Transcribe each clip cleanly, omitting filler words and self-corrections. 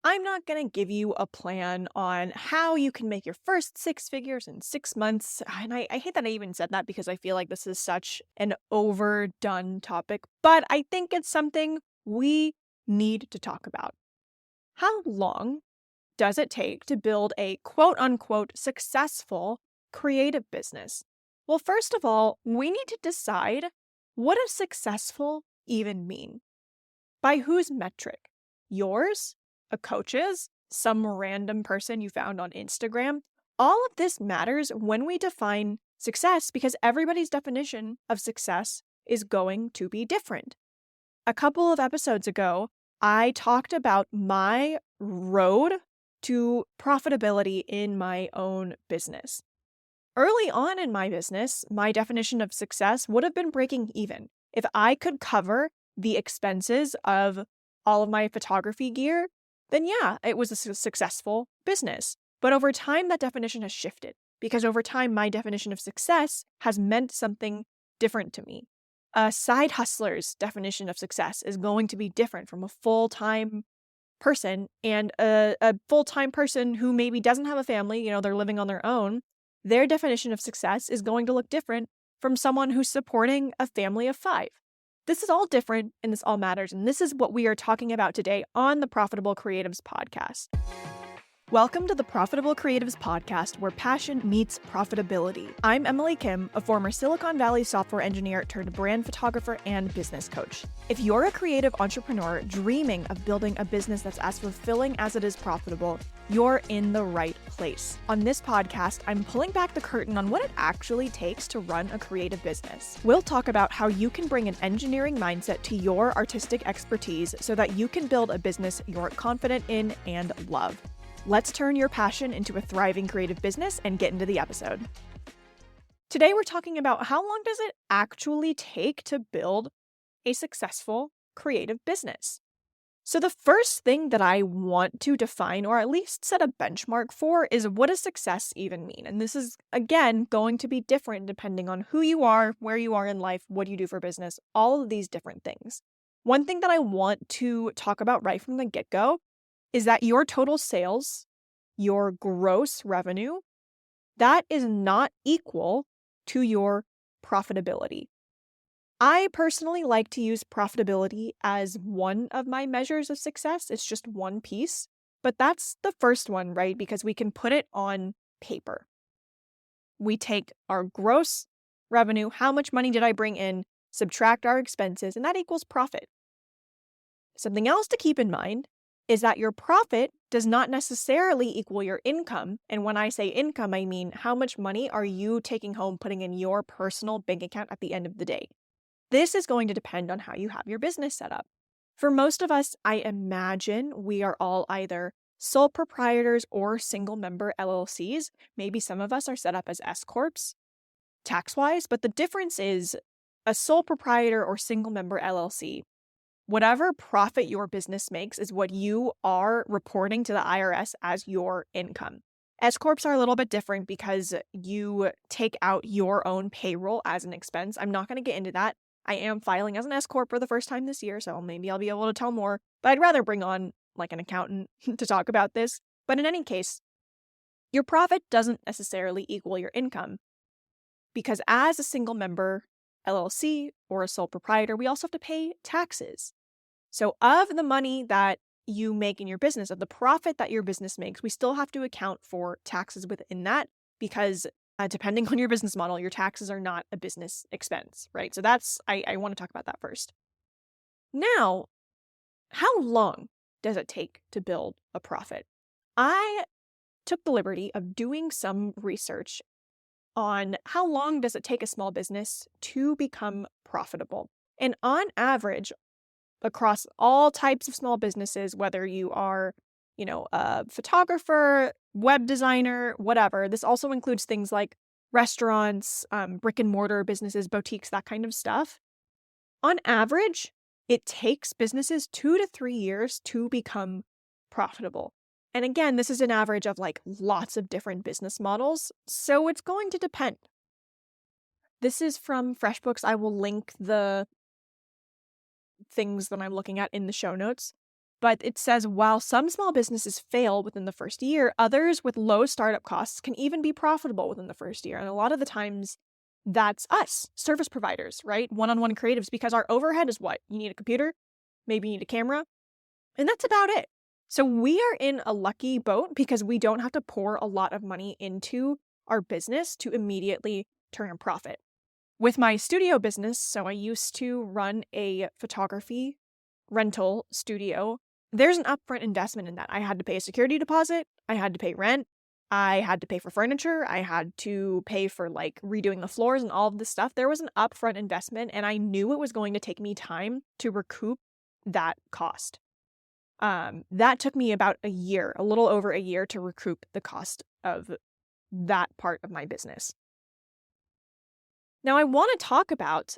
I'm not going to give you a plan on how you can make your first six figures in 6 months. And I hate that I even said that because I feel like this is such an overdone topic, but I think it's something we need to talk about. How long does it take to build a quote unquote successful creative business? Well, first of all, we need to decide, what does successful even mean? By whose metric? Yours? A coach's? Some random person you found on Instagram? All of this matters when we define success because everybody's definition of success is going to be different. A couple of episodes ago, I talked about my road to profitability in my own business. Early on in my business, my definition of success would have been breaking even. If I could cover the expenses of all of my photography gear, then yeah, it was a successful business. But over time, that definition has shifted because over time, my definition of success has meant something different to me. A side hustler's definition of success is going to be different from a full-time person, and a full-time person who maybe doesn't have a family, they're living on their own. Their definition of success is going to look different from someone who's supporting a family of 5. This is all different and this all matters, and this is what we are talking about today on the Profitable Creatives podcast. Welcome to the Profitable Creatives podcast, where passion meets profitability. I'm Emily Kim, a former Silicon Valley software engineer turned brand photographer and business coach. If you're a creative entrepreneur dreaming of building a business that's as fulfilling as it is profitable, you're in the right place. On this podcast, I'm pulling back the curtain on what it actually takes to run a creative business. We'll talk about how you can bring an engineering mindset to your artistic expertise so that you can build a business you're confident in and love. Let's turn your passion into a thriving creative business and get into the episode. Today, we're talking about how long does it actually take to build a successful creative business. So the first thing that I want to define, or at least set a benchmark for, is what does success even mean? And this is, again, going to be different depending on who you are, where you are in life, what you do for business, all of these different things. One thing that I want to talk about right from the get-go is that your total sales, your gross revenue, that is not equal to your profitability. I personally like to use profitability as one of my measures of success. It's just one piece, but that's the first one, right? Because we can put it on paper. We take our gross revenue, how much money did I bring in, subtract our expenses, and that equals profit. Something else to keep in mind is that your profit does not necessarily equal your income. And when I say income, I mean how much money are you taking home, putting in your personal bank account at the end of the day. This is going to depend on how you have your business set up. For most of us, I imagine we are all either sole proprietors or single member LLCs. Maybe some of us are set up as S-corps, tax-wise, but the difference is a sole proprietor or single member LLC. Whatever profit your business makes is what you are reporting to the IRS as your income. S-corps are a little bit different because you take out your own payroll as an expense. I'm not going to get into that. I am filing as an S-corp for the first time this year, so maybe I'll be able to tell more. But I'd rather bring on like an accountant to talk about this. But in any case, your profit doesn't necessarily equal your income because as a single member LLC or a sole proprietor, we also have to pay taxes. So of the money that you make in your business, of the profit that your business makes, we still have to account for taxes within that because depending on your business model, your taxes are not a business expense, right? So I want to talk about that first. Now, how long does it take to build a profit? I took the liberty of doing some research on how long does it take a small business to become profitable. And on average, across all types of small businesses, whether you are, a photographer, web designer, whatever. This also includes things like restaurants, brick and mortar businesses, boutiques, that kind of stuff. On average, it takes businesses 2 to 3 years to become profitable. And again, this is an average of like lots of different business models, so it's going to depend. This is from FreshBooks. I will link the things that I'm looking at in the show notes. But it says while some small businesses fail within the first year, others with low startup costs can even be profitable within the first year. And a lot of the times that's us, service providers, right? One-on-one creatives, because our overhead is what? You need a computer, maybe you need a camera, and that's about it. So we are in a lucky boat because we don't have to pour a lot of money into our business to immediately turn a profit. With my studio business, so I used to run a photography rental studio. There's an upfront investment in that. I had to pay a security deposit, I had to pay rent, I had to pay for furniture, I had to pay for like redoing the floors and all of this stuff. There was an upfront investment, and I knew it was going to take me time to recoup that cost. That took me about a year, a little over a year, to recoup the cost of that part of my business. Now, I want to talk about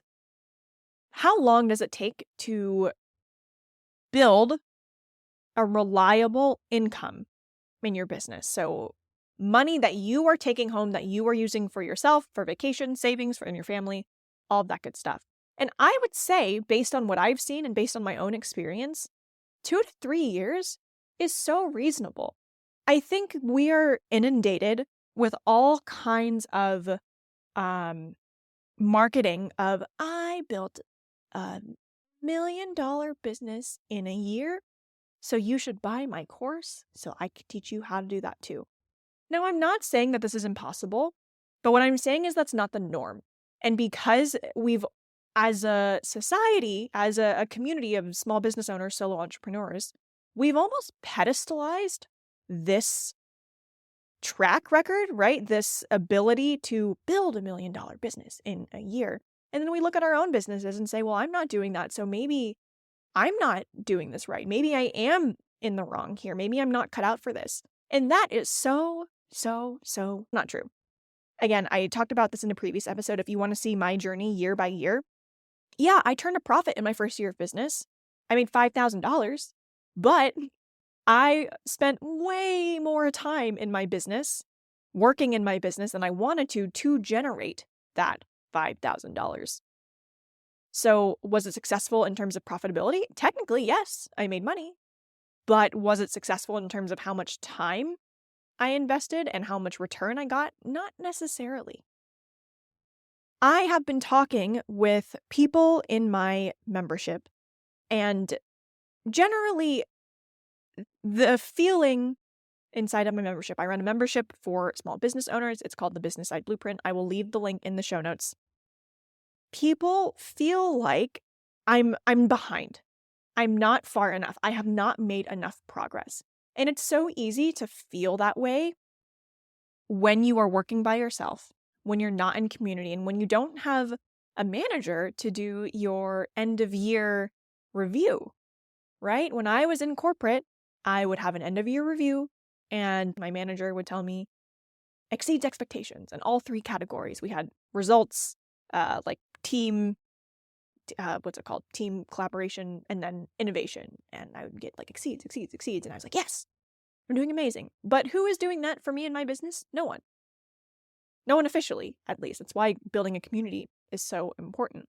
how long does it take to build a reliable income in your business. So money that you are taking home, that you are using for yourself, for vacation, savings, for your family, all of that good stuff. And I would say, based on what I've seen and based on my own experience, 2 to 3 years is so reasonable. I think we are inundated with all kinds of marketing of, I built a $1 million business in a year, so you should buy my course so I could teach you how to do that too. Now, I'm not saying that this is impossible, but what I'm saying is that's not the norm. And because we've, as a society, as a community of small business owners, solo entrepreneurs, we've almost pedestalized this track record, right? This ability to build $1 million business in a year. And then we look at our own businesses and say, well, I'm not doing that, so maybe I'm not doing this right. Maybe I am in the wrong here. Maybe I'm not cut out for this. And that is so not true. Again, I talked about this in a previous episode. If you want to see my journey year by year, yeah, I turned a profit in my first year of business. I made $5,000, but I spent way more time in my business, working in my business, than I wanted to generate that $5,000. So was it successful in terms of profitability? Technically, yes, I made money. But was it successful in terms of how much time I invested and how much return I got? Not necessarily. I have been talking with people in my membership, and generally the feeling inside of my membership, I run a membership for small business owners. It's called the Business Side Blueprint. I will leave the link in the show notes. People feel like I'm behind. I'm not far enough. I have not made enough progress. And it's so easy to feel that way when you are working by yourself, when you're not in community, and when you don't have a manager to do your end of year review, right? When I was in corporate, I would have an end of year review, and my manager would tell me exceeds expectations in all 3 categories. We had results, like team, team collaboration, and then innovation. And I would get like exceeds. And I was like, yes, I'm doing amazing. But who is doing that for me in my business? No one. No one officially, at least. That's why building a community is so important.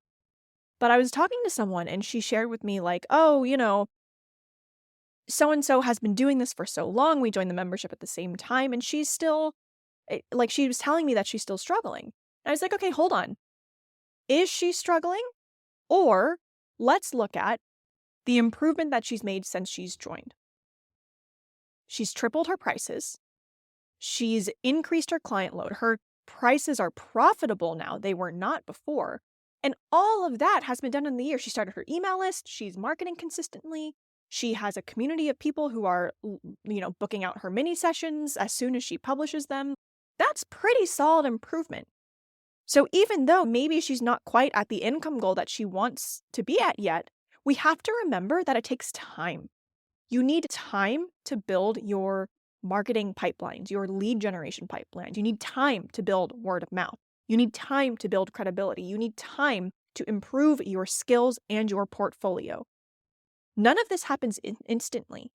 But I was talking to someone, and she shared with me like, oh, so-and-so has been doing this for so long. We joined the membership at the same time, and she's still, like, she was telling me that she's still struggling. And I was like, okay, hold on. Is she struggling? Or let's look at the improvement that she's made since she's joined. She's tripled her prices. She's increased her client load. Her prices are profitable now. They were not before. And all of that has been done in the year. She started her email list. She's marketing consistently. She has a community of people who are, booking out her mini sessions as soon as she publishes them. That's pretty solid improvement. So even though maybe she's not quite at the income goal that she wants to be at yet, we have to remember that it takes time. You need time to build your marketing pipelines, your lead generation pipelines. You need time to build word of mouth. You need time to build credibility. You need time to improve your skills and your portfolio. None of this happens instantly.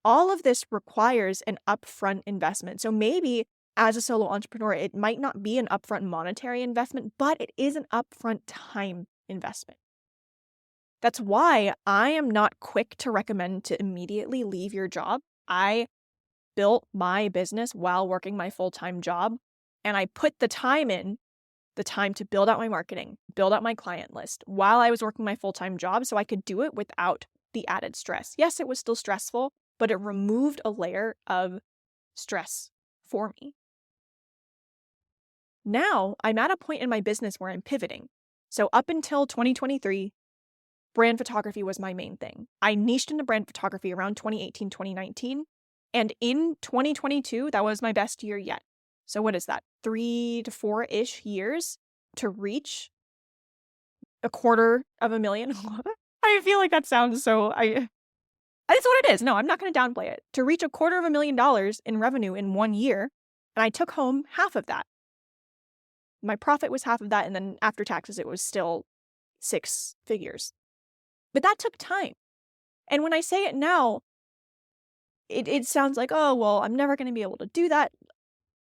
All of this requires an upfront investment. So maybe as a solo entrepreneur, it might not be an upfront monetary investment, but it is an upfront time investment. That's why I am not quick to recommend to immediately leave your job. I built my business while working my full-time job, and I put the time in, the time to build out my marketing, build out my client list while I was working my full-time job so I could do it without the added stress. Yes, it was still stressful, but it removed a layer of stress for me. Now, I'm at a point in my business where I'm pivoting. So up until 2023, brand photography was my main thing. I niched into brand photography around 2018, 2019. And in 2022, that was my best year yet. So what is that? 3 to 4-ish years to reach $250,000. I feel like that sounds so, it's what it is. No, I'm not going to downplay it. To reach $250,000 in revenue in 1 year, and I took home half of that. My profit was half of that, and then after taxes, it was still 6 figures. But that took time. And when I say it now, it sounds like, oh, well, I'm never going to be able to do that.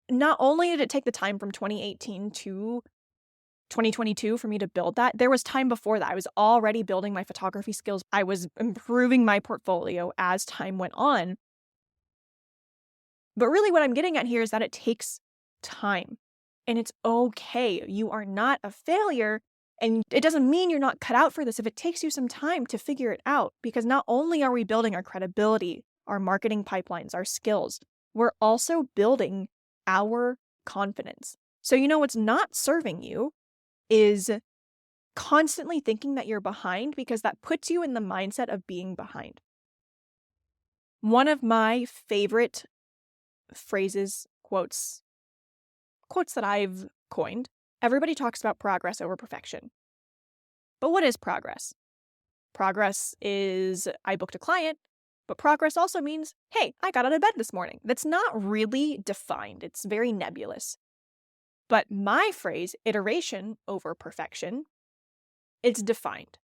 Not only did it take the time from 2018 to 2022 for me to build that, there was time before that. I was already building my photography skills. I was improving my portfolio as time went on. But really what I'm getting at here is that it takes time. And it's okay. You are not a failure. And it doesn't mean you're not cut out for this if it takes you some time to figure it out. Because not only are we building our credibility, our marketing pipelines, our skills, we're also building our confidence. So what's not serving you is constantly thinking that you're behind, because that puts you in the mindset of being behind. One of my favorite phrases, quotes that I've coined, everybody talks about progress over perfection. But what is progress? Progress is I booked a client, but progress also means, hey, I got out of bed this morning. That's not really defined. It's very nebulous. But my phrase, iteration over perfection, it's defined.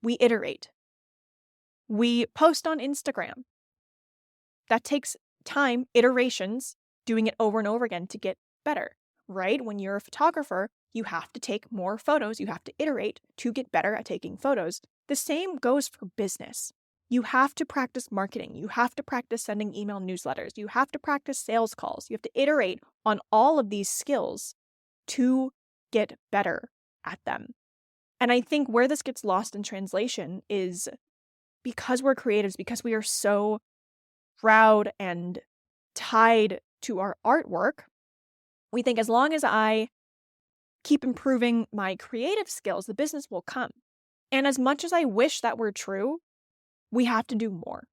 We iterate. We post on Instagram. That takes time, iterations, doing it over and over again to get better, right? When you're a photographer, you have to take more photos. You have to iterate to get better at taking photos. The same goes for business. You have to practice marketing. You have to practice sending email newsletters. You have to practice sales calls. You have to iterate on all of these skills to get better at them. And I think where this gets lost in translation is because we're creatives, because we are so proud and tied to our artwork, we think as long as I keep improving my creative skills, the business will come. And as much as I wish that were true, we have to do more.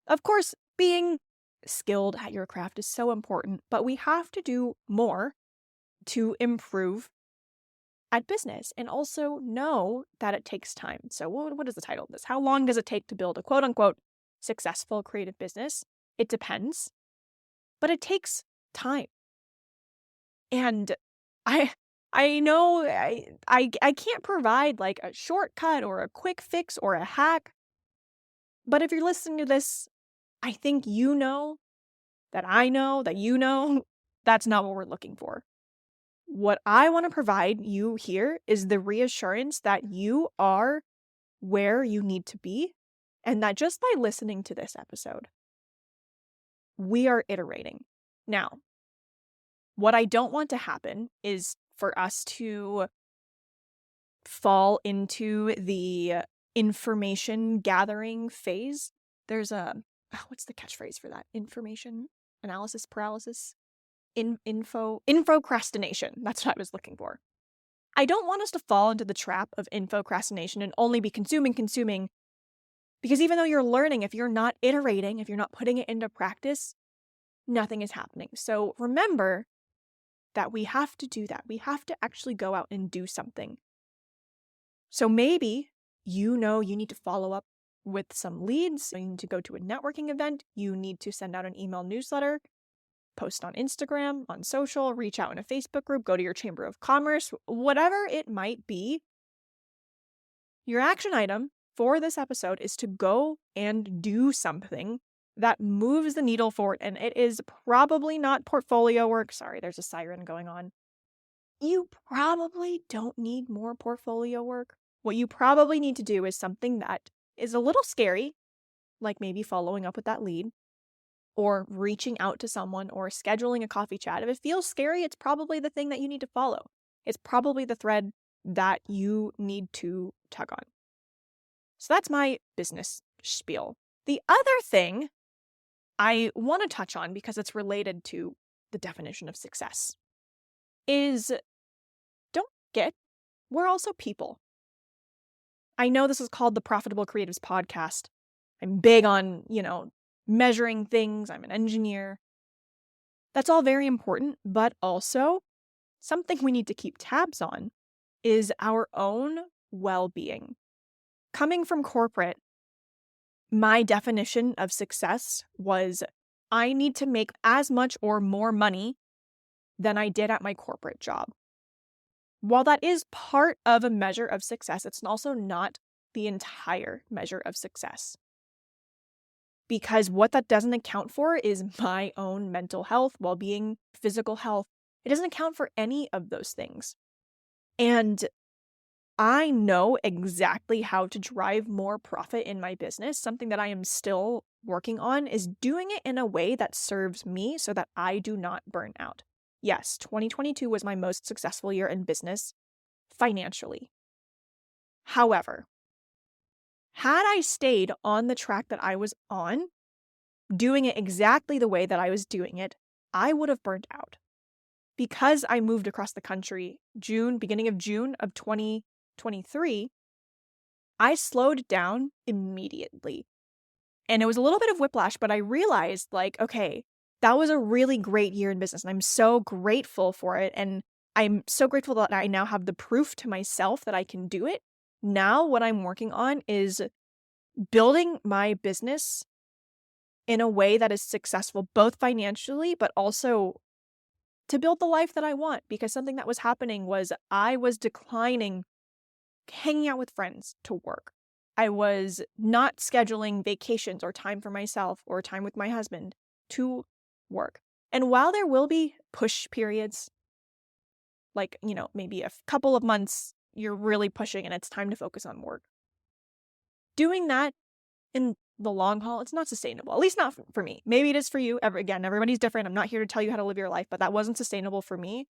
Of course, being skilled at your craft is so important, but we have to do more to improve at business and also know that it takes time. So what is the title of this? How long does it take to build a quote unquote successful creative business? It depends, but it takes time. And I know I can't provide like a shortcut or a quick fix or a hack. But if you're listening to this, I think you know that I know that you know that's not what we're looking for. What I want to provide you here is the reassurance that you are where you need to be, and that just by listening to this episode, we are iterating. Now, what I don't want to happen is for us to fall into the information gathering phase. There's what's the catchphrase for that? Information analysis paralysis? Infocrastination. That's what I was looking for. I don't want us to fall into the trap of infocrastination and only be consuming, because even though you're learning, if you're not iterating, if you're not putting it into practice, nothing is happening. So remember that we have to do that. We have to actually go out and do something. So maybe you need to follow up with some leads. You need to go to a networking event. You need to send out an email newsletter, post on Instagram, on social, reach out in a Facebook group, go to your Chamber of Commerce, whatever it might be. Your action item for this episode is to go and do something that moves the needle forward. And it is probably not portfolio work. Sorry, there's a siren going on. You probably don't need more portfolio work. what you probably need to do is something that is a little scary, like maybe following up with that lead or reaching out to someone or scheduling a coffee chat. If it feels scary, it's probably the thing that you need to follow. It's probably the thread that you need to tug on. So that's my business spiel. The other thing I want to touch on, because it's related to the definition of success, is don't forget, we're also people. I know this is called the Profitable Creatives Podcast. I'm big on, measuring things. I'm an engineer. That's all very important, but also something we need to keep tabs on is our own well-being. Coming from corporate, my definition of success was I need to make as much or more money than I did at my corporate job. While that is part of a measure of success, it's also not the entire measure of success. Because what that doesn't account for is my own mental health, well-being, physical health. It doesn't account for any of those things. And I know exactly how to drive more profit in my business. Something that I am still working on is doing it in a way that serves me so that I do not burn out. Yes, 2022 was my most successful year in business financially. However, had I stayed on the track that I was on, doing it exactly the way that I was doing it, I would have burnt out. Because I moved across the country beginning of June of 2023, I slowed down immediately. And it was a little bit of whiplash, but I realized, okay, that was a really great year in business, and I'm so grateful for it. And I'm so grateful that I now have the proof to myself that I can do it. Now, what I'm working on is building my business in a way that is successful, both financially, but also to build the life that I want. Because something that was happening was I was declining hanging out with friends to work. I was not scheduling vacations or time for myself or time with my husband to work. And while there will be push periods, maybe a couple of months, you're really pushing and it's time to focus on work. Doing that in the long haul, it's not sustainable, at least not for me. Maybe it is for you. Everybody's different. I'm not here to tell you how to live your life, but that wasn't sustainable for me.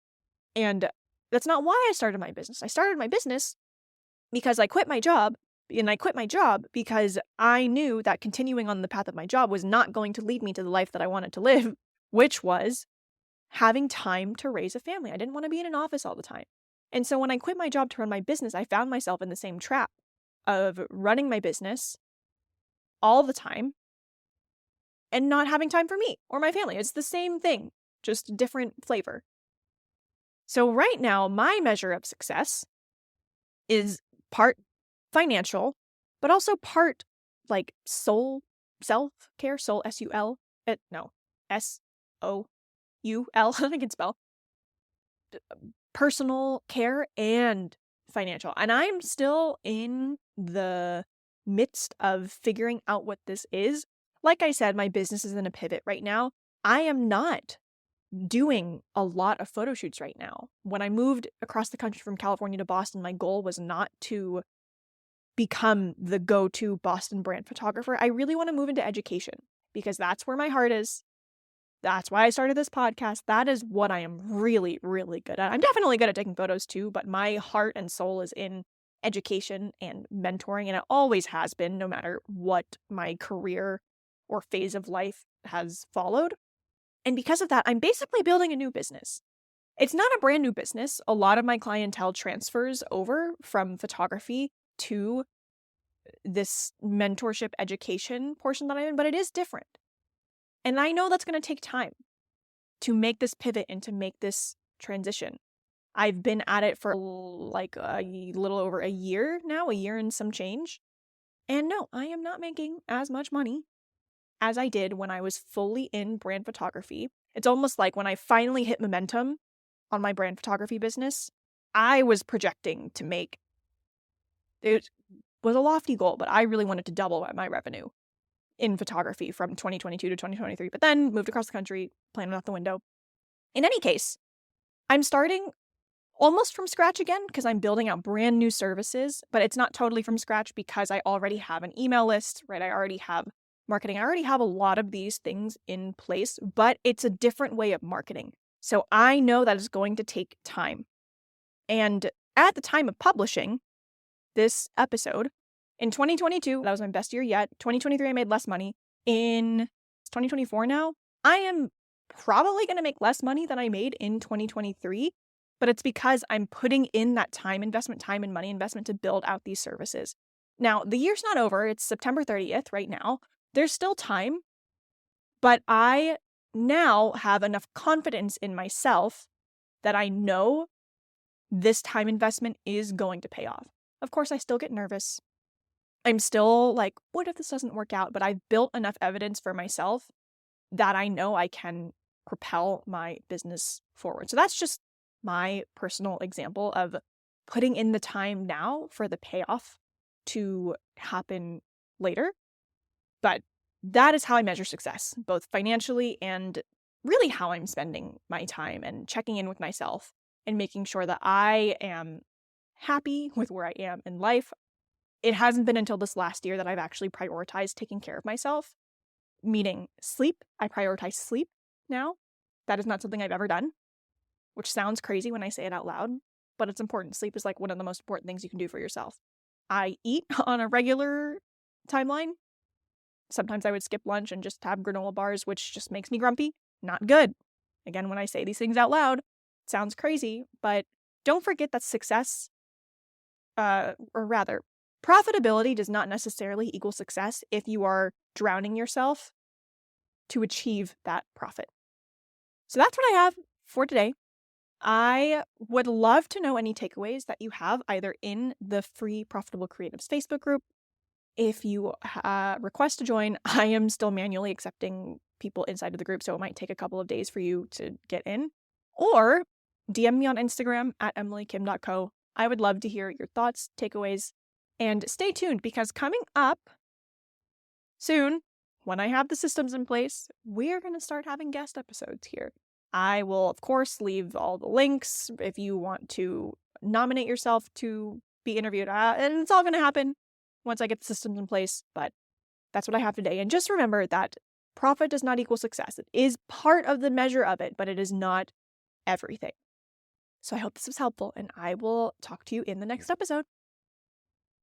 And that's not why I started my business. I started my business because I quit my job, and I quit my job because I knew that continuing on the path of my job was not going to lead me to the life that I wanted to live, which was having time to raise a family. I didn't want to be in an office all the time. And so when I quit my job to run my business, I found myself in the same trap of running my business all the time and not having time for me or my family. It's the same thing, just different flavor. So right now, my measure of success is part financial, but also part self-care, soul, S-U-L, no, S-O-U-L, I can spell, personal care and financial. And I'm still in the midst of figuring out what this is. Like I said, my business is in a pivot right now. I am not doing a lot of photo shoots right now. When I moved across the country from California to Boston, my goal was not to become the go-to Boston brand photographer. I really want to move into education because that's where my heart is. That's why I started this podcast. That is what I am really, really good at. I'm definitely good at taking photos too, but my heart and soul is in education and mentoring, and it always has been, no matter what my career or phase of life has followed. And because of that, I'm basically building a new business. It's not a brand new business. A lot of my clientele transfers over from photography to this mentorship education portion that I'm in, but it is different. And I know that's going to take time to make this pivot and to make this transition. I've been at it for a little over a year now, a year and some change. And no, I am not making as much money as I did when I was fully in brand photography. It's almost like when I finally hit momentum on my brand photography business, I was projecting to make, it was a lofty goal, but I really wanted to double my revenue in photography from 2022 to 2023, but then moved across the country, plan went out the window. In any case, I'm starting almost from scratch again because I'm building out brand new services, but it's not totally from scratch because I already have an email list, right? I already have marketing. I already have a lot of these things in place, but it's a different way of marketing. So I know that it's going to take time. And at the time of publishing this episode, in 2022, that was my best year yet. 2023, I made less money. In 2024 now, I am probably going to make less money than I made in 2023, but it's because I'm putting in that time and money investment to build out these services. Now, the year's not over. It's September 30th right now. There's still time, but I now have enough confidence in myself that I know this time investment is going to pay off. Of course, I still get nervous. I'm still like, what if this doesn't work out? But I've built enough evidence for myself that I know I can propel my business forward. So that's just my personal example of putting in the time now for the payoff to happen later. But that is how I measure success, both financially and really how I'm spending my time and checking in with myself and making sure that I am happy with where I am in life. It hasn't been until this last year that I've actually prioritized taking care of myself, meaning sleep. I prioritize sleep now. That is not something I've ever done, which sounds crazy when I say it out loud, but it's important. Sleep is like one of the most important things you can do for yourself. I eat on a regular timeline. Sometimes I would skip lunch and just have granola bars, which just makes me grumpy. Not good. Again, when I say these things out loud, it sounds crazy, but don't forget that success, or rather, profitability does not necessarily equal success if you are drowning yourself to achieve that profit. So that's what I have for today. I would love to know any takeaways that you have either in the free Profitable Creatives Facebook group. If you request to join, I am still manually accepting people inside of the group, so it might take a couple of days for you to get in. Or DM me on Instagram at emilykim.co. I would love to hear your thoughts, takeaways, and stay tuned because coming up soon, when I have the systems in place, we're going to start having guest episodes here. I will, of course, leave all the links if you want to nominate yourself to be interviewed, and it's all going to happen once I get the systems in place, but that's what I have today. And just remember that profit does not equal success. It is part of the measure of it, but it is not everything. So I hope this was helpful, and I will talk to you in the next episode.